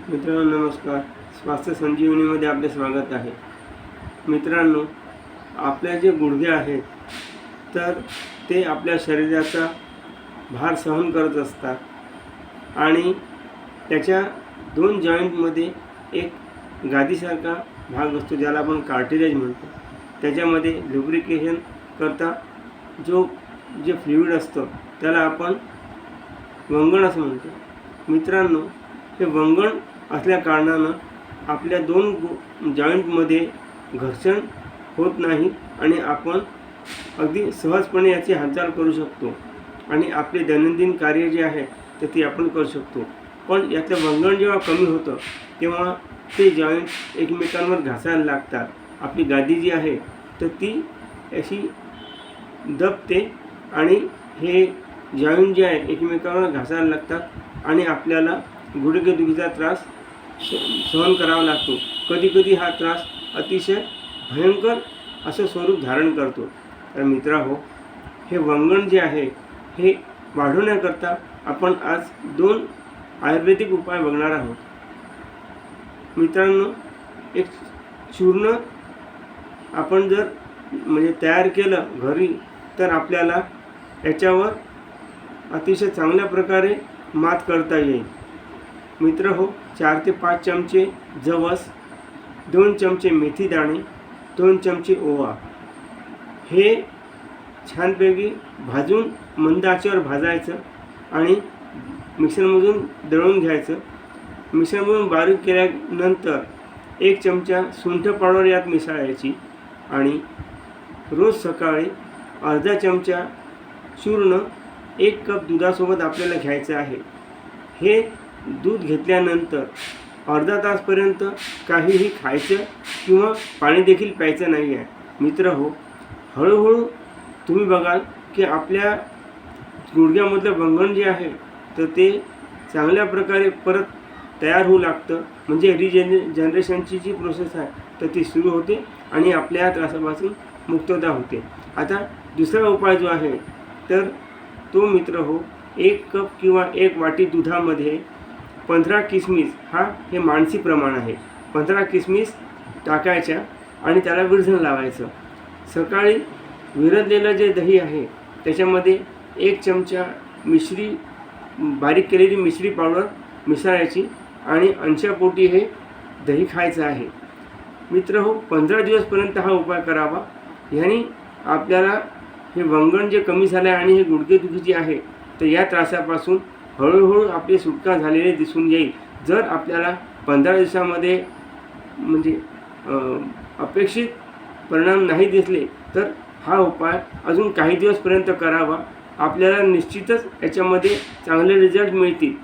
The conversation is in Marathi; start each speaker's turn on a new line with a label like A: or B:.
A: मित्रांनो नमस्कार. स्वास्थ्य संजीवनीमध्ये आपले स्वागत आहे. मित्रांनो, आपले जे गुडघे आहेत तर ते आपल्या शरीराचा भार सहन करत असतात आणि त्याच्या दोन जॉईंटमध्ये एक गादीसारखा भाग असतो ज्याला आपण कार्टिलेज म्हणतो. त्याच्यामध्ये लुब्रिकेशन करता जे फ्लुइड असतं त्याला आपण वंगण असं म्हणतो. मित्रांनो, हे वंगण असल्या कारणानं आपल्या दोन जॉईंटमध्ये घर्षण होत नाही आणि आपण अगदी सहजपणे याची हालचाल करू शकतो आणि आपले दैनंदिन कार्य जे आहे तर ती आपण करू शकतो. पण यातलं वंगण जेव्हा कमी होतं तेव्हा ते जॉईंट एकमेकांवर घासायला लागतात. आपली गादी जी आहे तर ती अशी दबते आणि हे जॉईंट जे आहे एकमेकांवर घासायला लागतात आणि आपल्याला गुडघेदुखीचा त्रास सहन करावा लागतो. कधीकधी हा त्रास अतिशय भयंकर असं स्वरूप धारण करतो. तर मित्रांनो, हे वंगण जे आहे हे वाढवण्याकरता आपण आज दोन आयुर्वेदिक उपाय बघणार आहोत. मित्रांनो, एक चूर्ण आपण जर तयार केलं घरी तर आपल्याला याच्यावर अतिशय चांगल्या प्रकारे मात करता येईल. मित्रहो, 4 ते 5 चमचे जवस, 2 चमचे मेथी दाणे, 2 चमचे ओवा हे छानपैकी भाजून मंद आचेवर भाजायचं आणि मिक्सरमधून दळून घ्यायचं. मिक्सरमधून बारीक केल्यानंतर 1 चमचा सुंठ पावडर यात मिसळायची आणि रोज सकाळी अर्धा चमचा चूर्ण 1 कप दुधासोबत आपल्याला घ्यायचं आहे. हे दूध घेतल्यानंतर अर्धा तासपर्यंत काहीही खायचं किंवा पाणी देखील प्यायचं नाही आहे. मित्रहो, हळूहळू तुम्ही बघाल की आपल्या गुडघ्यामधलं वंगण जे आहे तर ते चांगल्या प्रकारे परत तयार होऊ लागतं. म्हणजे जनरेशनची जी प्रोसेस आहे तर ती सुरू होते आणि आपल्या त्रासापासून मुक्तता होते. आता दुसरा उपाय जो आहे तर तो मित्रहो, 1 कप किंवा 1 वाटी दुधामध्ये 15 किसमिस हे मानसी प्रमाण आहे. 15 किसमिस टाकायच्या आणि त्याला विरजण लावायचं. सकाळी विरजलेलं जे दही आहे त्याच्यामध्ये 1 चमचा बारीक केलेली मिश्री पावडर मिसळायची आणि अंशापोटी हे दही खायचं आहे. मित्रहो, 15 दिवसपर्यंत हा उपाय करावा. ह्याने आपल्याला हे वंगण जे कमी झालं आहे आणि हे गुडघेदुखी जी आहे तर या त्रासापासून हळूहळू आपली सुटका झालेली दिसून येईल. जर आपल्याला 15 दिवसामध्ये अपेक्षित परिणाम नाही दिसले तर हा उपाय अजून काही दिवसपर्यंत करावा. आपल्याला निश्चितच याच्यामध्ये चांगले रिझल्ट मिळतील.